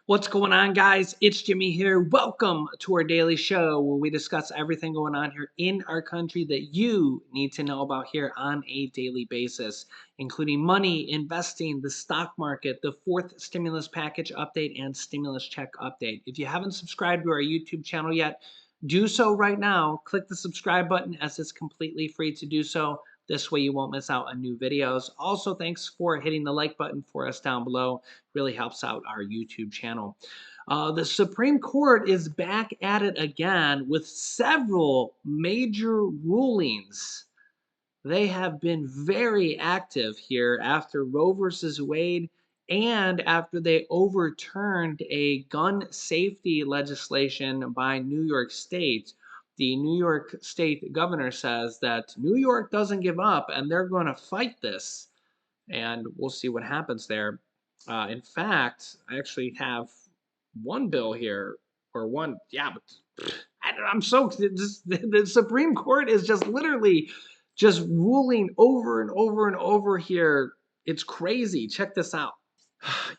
What's going on, guys? It's Jimmy here. Welcome to our daily show where we discuss everything going on here in our country that you need to know about here on a daily basis, including money, investing, the stock market, the fourth stimulus package update, and stimulus check update. If you haven't subscribed to our YouTube channel yet, do so right now. Click the subscribe button as it's completely free to do so. This way you won't miss out on new videos. Also, thanks for hitting the like button for us down below. Really helps out our YouTube channel. The Supreme Court is back at it again with several major rulings. They have been very active here after Roe versus Wade and after they overturned a gun safety legislation by New York State. The New York State governor says that New York doesn't give up and they're going to fight this. And we'll see what happens there. In fact, I actually have one bill here, or one, yeah, but I'm so, the Supreme Court is just literally just ruling over and over and over here. It's crazy. Check this out.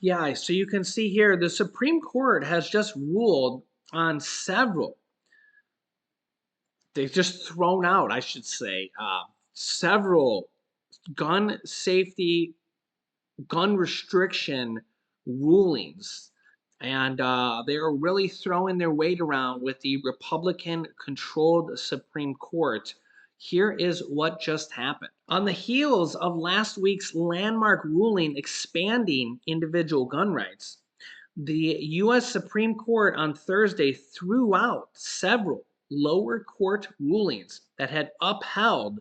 Yeah, so you can see here, the Supreme Court has just ruled on several. They've just thrown out, I should say, several gun safety, gun restriction rulings. And they are really throwing their weight around with the Republican controlled Supreme Court. Here is what just happened. On the heels of last week's landmark ruling expanding individual gun rights, the U.S. Supreme Court on Thursday threw out several lower court rulings that had upheld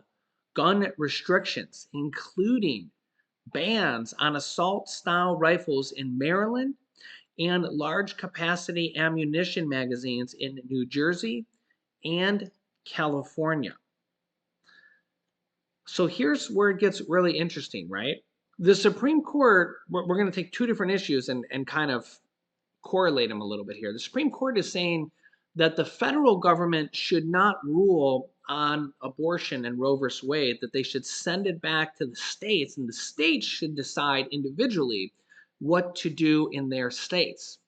gun restrictions, including bans on assault-style rifles in Maryland and large capacity ammunition magazines in New Jersey and California. So here's where it gets really interesting, right? The Supreme Court, we're going to take two different issues and kind of correlate them a little bit here. The Supreme Court is saying that the federal government should not rule on abortion and Roe versus Wade, that they should send it back to the states, and the states should decide individually what to do in their states.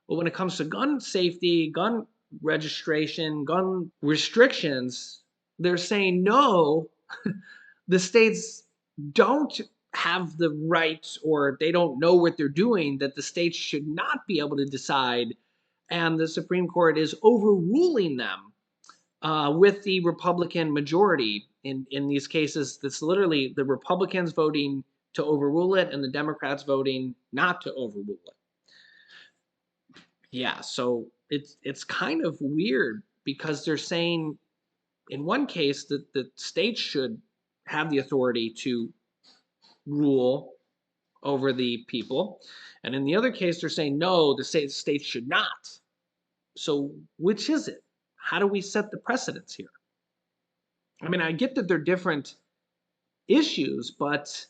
But when it comes to gun safety, gun registration, gun restrictions, they're saying no, the states don't have the right, or they don't know what they're doing, that the states should not be able to decide. And the Supreme Court is overruling them with the Republican majority. In these cases, it's literally the Republicans voting to overrule it and the Democrats voting not to overrule it. Yeah, so it's kind of weird because they're saying in one case that the states should have the authority to rule over the people, and in the other case they're saying no, the states should not. So which is it? How do we set the precedence here? I mean, I get that they're different issues, but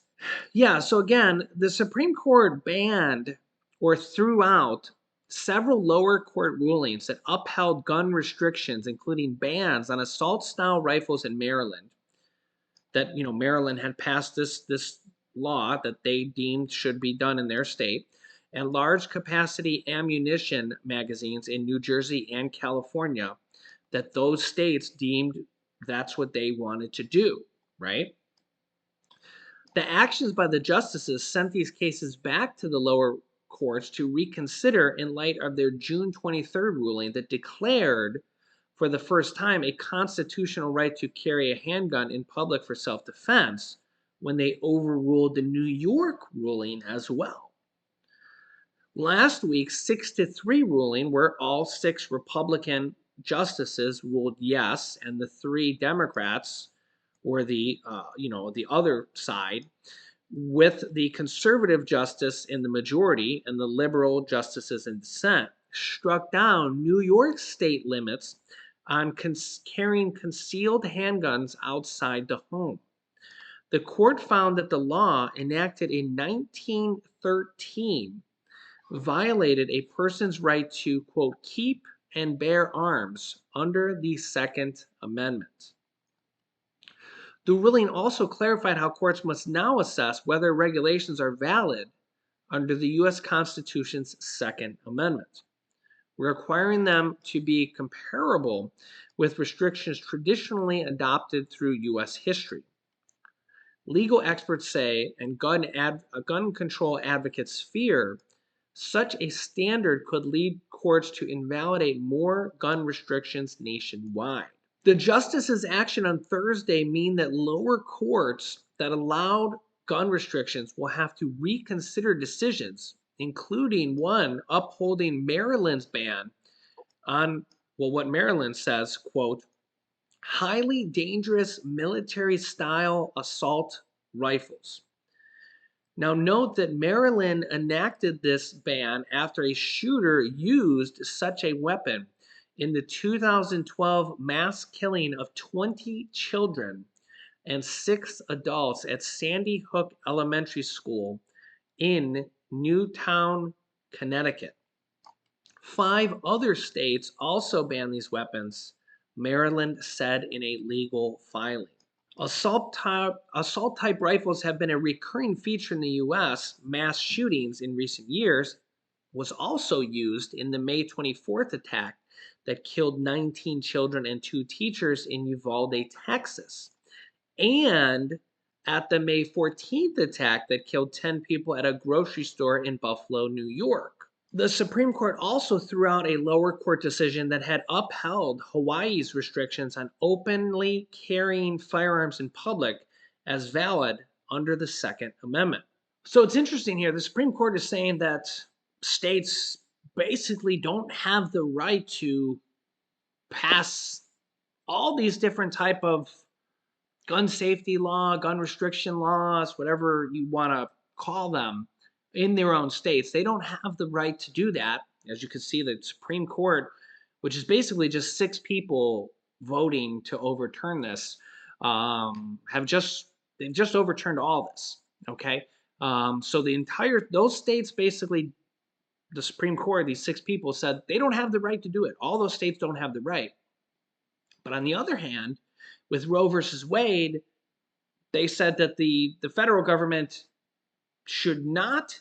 yeah, so again, the Supreme Court banned or threw out several lower court rulings that upheld gun restrictions, including bans on assault-style rifles in Maryland. That, you know, Maryland had passed this law that they deemed should be done in their state, and large capacity ammunition magazines in New Jersey and California, that those states deemed that's what they wanted to do, right? The actions by the justices sent these cases back to the lower courts to reconsider in light of their June 23rd ruling that declared for the first time a constitutional right to carry a handgun in public for self-defense, when they overruled the New York ruling as well. Last week's 6-3 ruling, where all 6 Republican justices ruled yes and the 3 Democrats, or the the other side, with the conservative justice in the majority and the liberal justices in dissent, struck down New York state limits on carrying concealed handguns outside the home. The court found that the law, enacted in 1913, violated a person's right to, quote, keep and bear arms under the Second Amendment. The ruling also clarified how courts must now assess whether regulations are valid under the U.S. Constitution's Second Amendment, requiring them to be comparable with restrictions traditionally adopted through U.S. history. Legal experts say, and gun control advocates fear, such a standard could lead courts to invalidate more gun restrictions nationwide. The justices' action on Thursday mean that lower courts that allowed gun restrictions will have to reconsider decisions, including one upholding Maryland's ban on, well, what Maryland says, quote, highly dangerous military-style assault rifles. Now note that Maryland enacted this ban after a shooter used such a weapon in the 2012 mass killing of 20 children and 6 adults at Sandy Hook Elementary School in Newtown, Connecticut. 5 other states also banned these weapons, Maryland said in a legal filing. Assault type rifles have been a recurring feature in the U.S. mass shootings in recent years, was also used in the May 24th attack that killed 19 children and 2 teachers in Uvalde, Texas, and at the May 14th attack that killed 10 people at a grocery store in Buffalo, New York. The Supreme Court also threw out a lower court decision that had upheld Hawaii's restrictions on openly carrying firearms in public as valid under the Second Amendment. So it's interesting here. The Supreme Court is saying that states basically don't have the right to pass all these different type of gun safety law, gun restriction laws, whatever you want to call them, in their own states. They don't have the right to do that. As you can see, the Supreme Court, which is basically just 6 people voting to overturn this, they've just overturned all this. Okay, so those states basically, the Supreme Court, these 6 people said they don't have the right to do it. All those states don't have the right. But on the other hand, with Roe versus Wade, they said that the federal government should not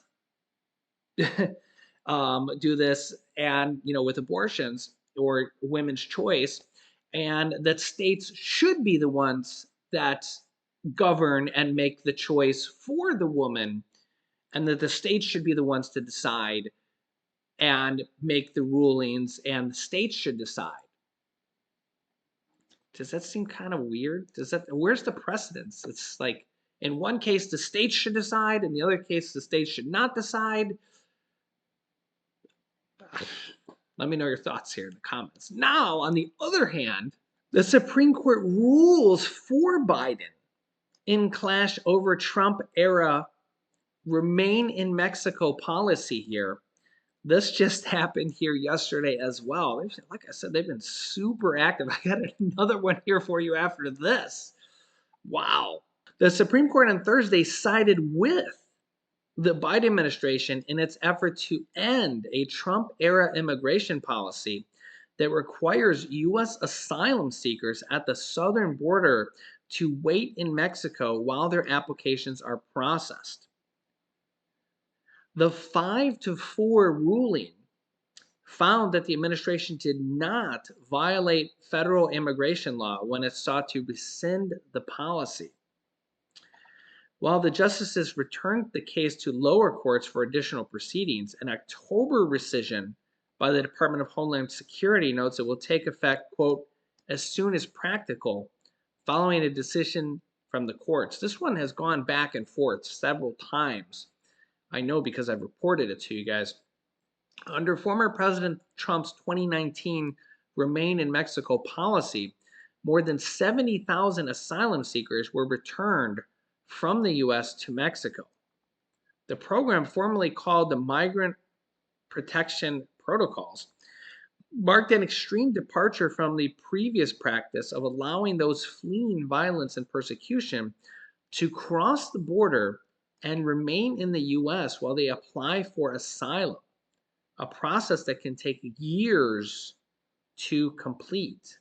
do this, and with abortions or women's choice, and that states should be the ones that govern and make the choice for the woman, and that the states should be the ones to decide and make the rulings, and the states should decide. Does that seem kind of weird? Where's the precedence? It's like, in one case, the states should decide. In the other case, the states should not decide. Let me know your thoughts here in the comments. Now, on the other hand, the Supreme Court rules for Biden in clash over Trump-era remain in Mexico policy here. This just happened here yesterday as well. Like I said, they've been super active. I got another one here for you after this. Wow. The Supreme Court on Thursday sided with the Biden administration in its effort to end a Trump-era immigration policy that requires U.S. asylum seekers at the southern border to wait in Mexico while their applications are processed. The 5-4 ruling found that the administration did not violate federal immigration law when it sought to rescind the policy. While the justices returned the case to lower courts for additional proceedings, an October rescission by the Department of Homeland Security notes it will take effect, quote, as soon as practical, following a decision from the courts. This one has gone back and forth several times. I know because I've reported it to you guys. Under former President Trump's 2019 Remain in Mexico policy, more than 70,000 asylum seekers were returned from the U.S. to Mexico. The program, formerly called the Migrant Protection Protocols, marked an extreme departure from the previous practice of allowing those fleeing violence and persecution to cross the border and remain in the U.S. while they apply for asylum, a process that can take years to complete.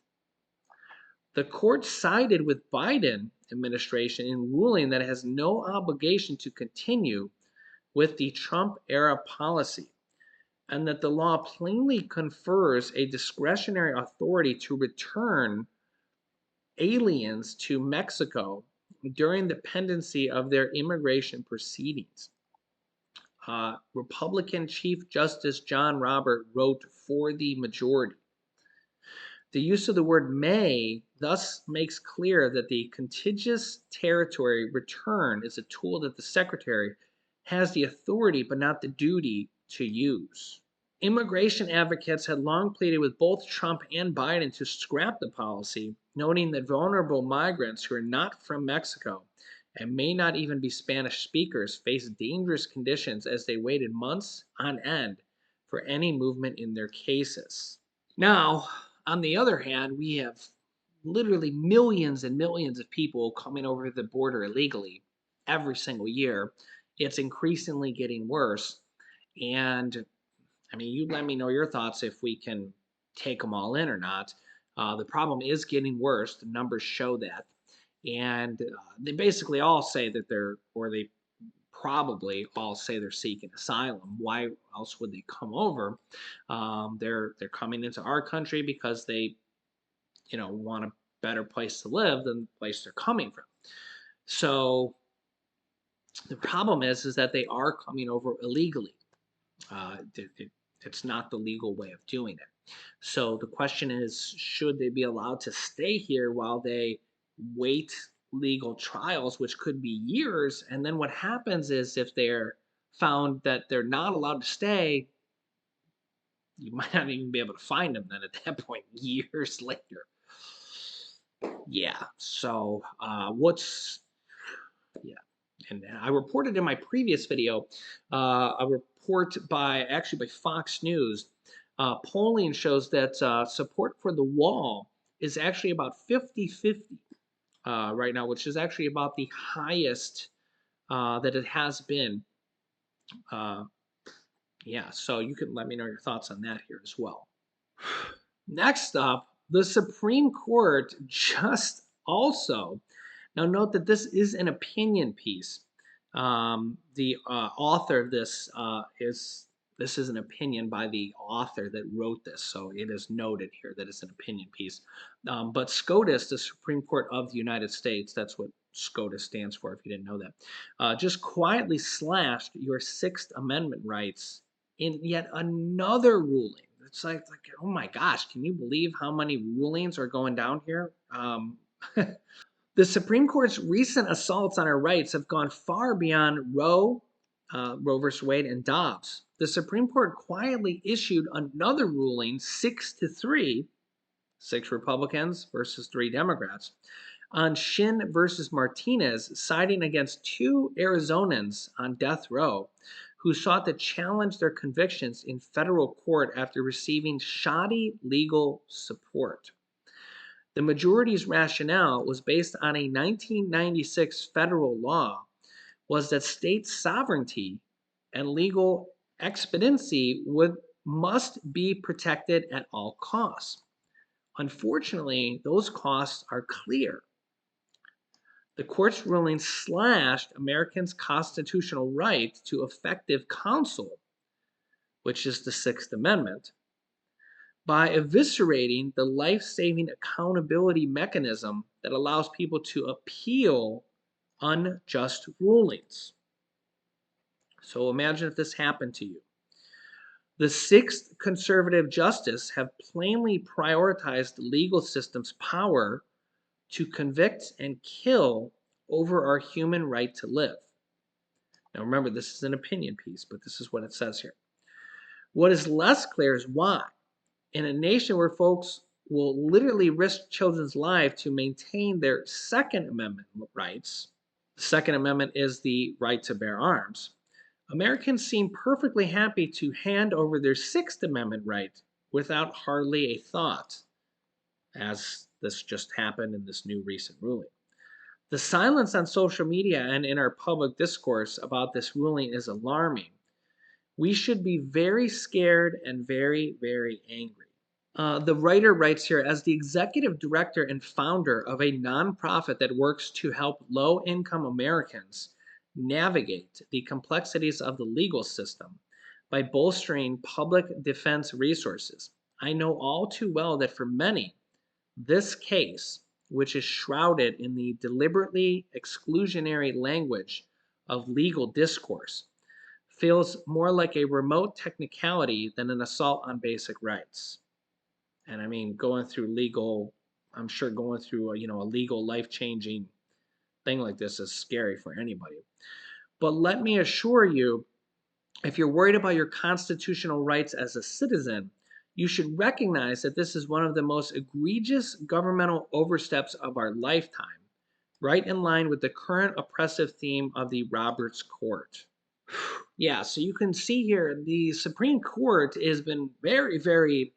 The court sided with Biden administration in ruling that it has no obligation to continue with the Trump era policy, and that the law plainly confers a discretionary authority to return aliens to Mexico during the pendency of their immigration proceedings. Republican Chief Justice John Robert wrote for the majority. The use of the word may thus makes clear that the contiguous territory return is a tool that the Secretary has the authority but not the duty to use. Immigration advocates had long pleaded with both Trump and Biden to scrap the policy, noting that vulnerable migrants who are not from Mexico and may not even be Spanish speakers face dangerous conditions as they waited months on end for any movement in their cases. Now, on the other hand, we have literally millions and millions of people coming over the border illegally every single year. It's increasingly getting worse. And I mean, you let me know your thoughts if we can take them all in or not. The problem is getting worse. The numbers show that. And they basically all say that they probably all say they're seeking asylum. Why else would they come over? They're coming into our country because they, want a better place to live than the place they're coming from. So the problem is that they are coming over illegally. It's not the legal way of doing it. So the question is, should they be allowed to stay here while they wait legal trials, which could be years? And then what happens is if they're found that they're not allowed to stay, you might not even be able to find them then at that point, years later. Yeah. So yeah. And I reported in my previous video, a report by Fox News. Polling shows that support for the wall is actually about 50-50 right now, which is actually about the highest that it has been. Yeah, so you can let me know your thoughts on that here as well. Next up, the Supreme Court just also, now note that this is an opinion piece. The author of this is an opinion by the author that wrote this, so it is noted here that it's an opinion piece. But SCOTUS, the Supreme Court of the United States, that's what SCOTUS stands for if you didn't know that, just quietly slashed your Sixth Amendment rights in yet another ruling. It's like, oh my gosh, can you believe how many rulings are going down here? The Supreme Court's recent assaults on our rights have gone far beyond Roe versus Wade, and Dobbs. The Supreme Court quietly issued another ruling 6-3, 6 Republicans versus 3 Democrats, on Shin versus Martinez, siding against 2 Arizonans on death row who sought to challenge their convictions in federal court after receiving shoddy legal support. The majority's rationale was based on a 1996 federal law was that state sovereignty and legal expediency must be protected at all costs. Unfortunately, those costs are clear. The court's ruling slashed Americans' constitutional right to effective counsel, which is the Sixth Amendment, by eviscerating the life-saving accountability mechanism that allows people to appeal unjust rulings. So imagine if this happened to you. The 6th conservative justice have plainly prioritized the legal system's power to convict and kill over our human right to live. Now remember, this is an opinion piece, but this is what it says here. What is less clear is why. In a nation where folks will literally risk children's lives to maintain their Second Amendment rights, the Second Amendment is the right to bear arms, Americans seem perfectly happy to hand over their Sixth Amendment right without hardly a thought, as this just happened in this new recent ruling. The silence on social media and in our public discourse about this ruling is alarming. We should be very scared and very, very angry. The writer writes here, as the executive director and founder of a nonprofit that works to help low-income Americans navigate the complexities of the legal system by bolstering public defense resources. I know all too well that for many, this case, which is shrouded in the deliberately exclusionary language of legal discourse, feels more like a remote technicality than an assault on basic rights. And I mean, going through legal, I'm sure going through a legal life-changing thing like this is scary for anybody. But let me assure you, if you're worried about your constitutional rights as a citizen, you should recognize that this is one of the most egregious governmental oversteps of our lifetime, right in line with the current oppressive theme of the Roberts Court. Yeah, so you can see here the Supreme Court has been very, very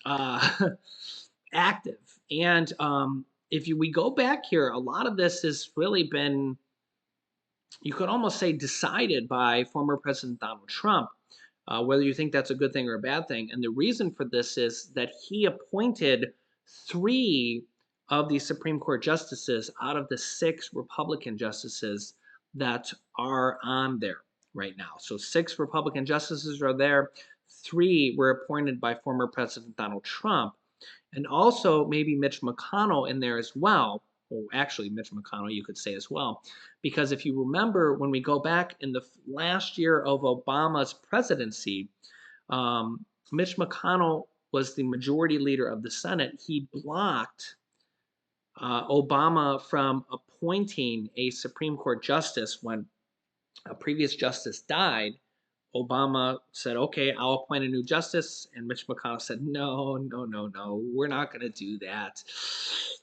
uh, active. And if we go back here, a lot of this has really been, you could almost say, decided by former President Donald Trump, whether you think that's a good thing or a bad thing. And the reason for this is that he appointed three of the Supreme Court justices out of the six Republican justices that are on there right now. So six Republican justices are there. Three were appointed by former President Donald Trump, and also maybe Mitch McConnell in there as well. Or actually, Mitch McConnell, you could say as well. Because if you remember, when we go back in the last year of Obama's presidency, Mitch McConnell was the majority leader of the Senate. He blocked Obama from appointing a Supreme Court justice when a previous justice died. Obama said, okay, I'll appoint a new justice. And Mitch McConnell said, no, no, no, no, we're not going to do that.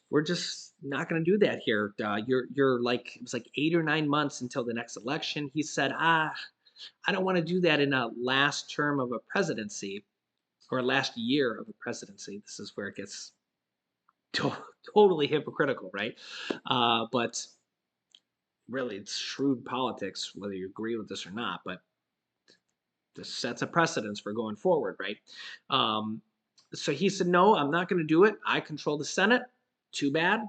We're just not going to do that here. You're like, it was like 8 or 9 months until the next election. He said, I don't want to do that in a last term of a presidency or last year of a presidency. This is where it gets totally hypocritical, right? But really, it's shrewd politics, whether you agree with this or not. But this sets a precedence for going forward, right? So he said, no, I'm not going to do it. I control the Senate. Too bad.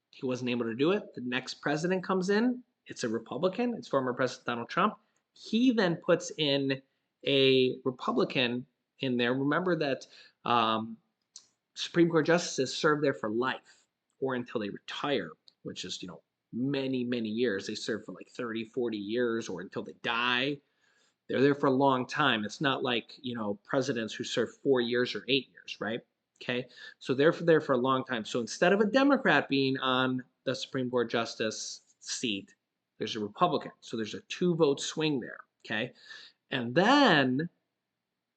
He wasn't able to do it. The next president comes in. It's a Republican. It's former President Donald Trump. He then puts in a Republican in there. Remember that Supreme Court justices serve there for life or until they retire, which is, many, many years. They serve for like 30, 40 years or until they die. They're there for a long time. It's not like, presidents who serve 4 years or 8 years, right? Okay. So they're there for a long time. So instead of a Democrat being on the Supreme Court justice seat, there's a Republican. So there's a 2-vote swing there. Okay. And then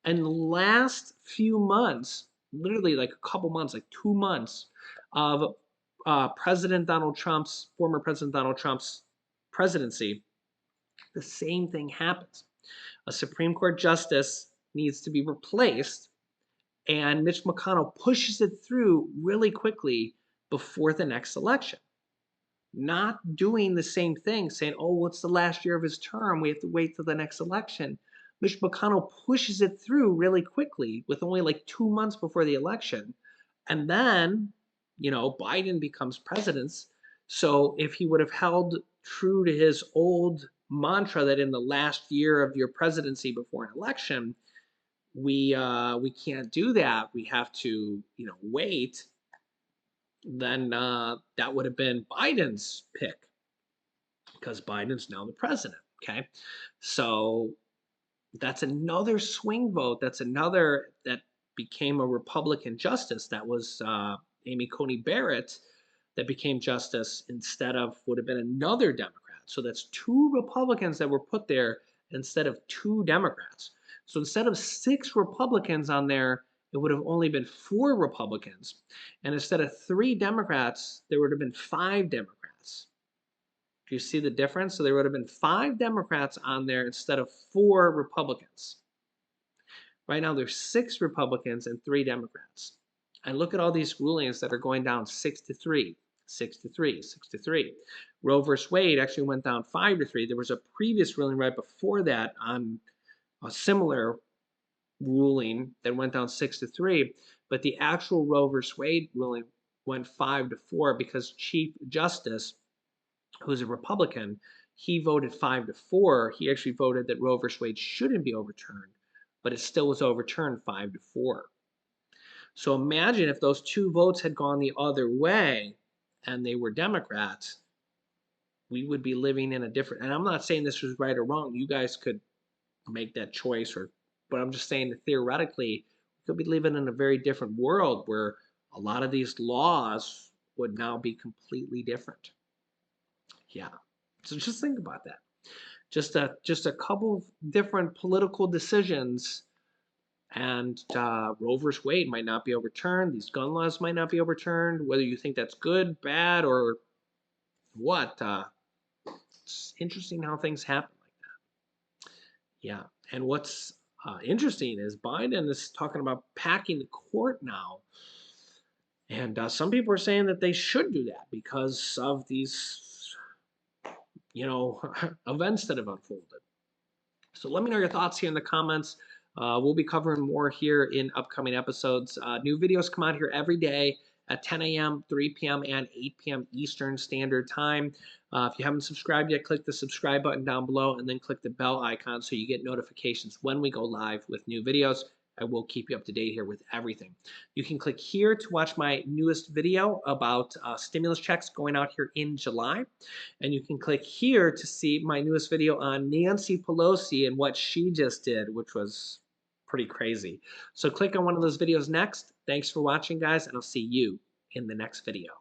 in the last few months, literally like a couple months, like 2 months of former President Donald Trump's presidency, the same thing happens. A Supreme Court justice needs to be replaced, and Mitch McConnell pushes it through really quickly before the next election. Not doing the same thing, saying, oh, what's the last year of his term? We have to wait till the next election. Mitch McConnell pushes it through really quickly with only like 2 months before the election. And then, Biden becomes president. So if he would have held true to his old mantra that in the last year of your presidency before an election, we can't do that. We have to, wait. Then that would have been Biden's pick because Biden's now the president. Okay, so that's another swing vote. That's another that became a Republican justice. That was Amy Coney Barrett that became justice instead of would have been another Democrat. So that's two Republicans that were put there instead of two Democrats. So instead of 6 Republicans on there, it would have only been 4 Republicans. And instead of 3 Democrats, there would have been 5 Democrats. Do you see the difference? So there would have been 5 Democrats on there instead of 4 Republicans. Right now, there's 6 Republicans and 3 Democrats. And look at all these rulings that are going down 6-3, 6-3, 6-3. Roe versus Wade actually went down 5-3. There was a previous ruling right before that on a similar ruling that went down 6-3, but the actual Roe versus Wade ruling went 5-4 because Chief Justice, who's a Republican, he voted 5-4. He actually voted that Roe versus Wade shouldn't be overturned, but it still was overturned 5-4. So imagine if those two votes had gone the other way and they were Democrats, we would be living in a different, and I'm not saying this was right or wrong. You guys could make that choice, or, but I'm just saying that theoretically, we could be living in a very different world where a lot of these laws would now be completely different. Yeah. So just think about that. Just a couple of different political decisions, and Roe versus Wade might not be overturned. These gun laws might not be overturned. Whether you think that's good, bad, or what, it's interesting how things happen like that. Yeah, and what's interesting is Biden is talking about packing the court now, and some people are saying that they should do that because of these, events that have unfolded. So let me know your thoughts here in the comments. We'll be covering more here in upcoming episodes. New videos come out here every day at 10 a.m., 3 p.m., and 8 p.m. Eastern Standard Time. If you haven't subscribed yet, click the subscribe button down below and then click the bell icon so you get notifications when we go live with new videos. I will keep you up to date here with everything. You can click here to watch my newest video about stimulus checks going out here in July. And you can click here to see my newest video on Nancy Pelosi and what she just did, which was pretty crazy. So click on one of those videos next. Thanks for watching, guys, and I'll see you in the next video.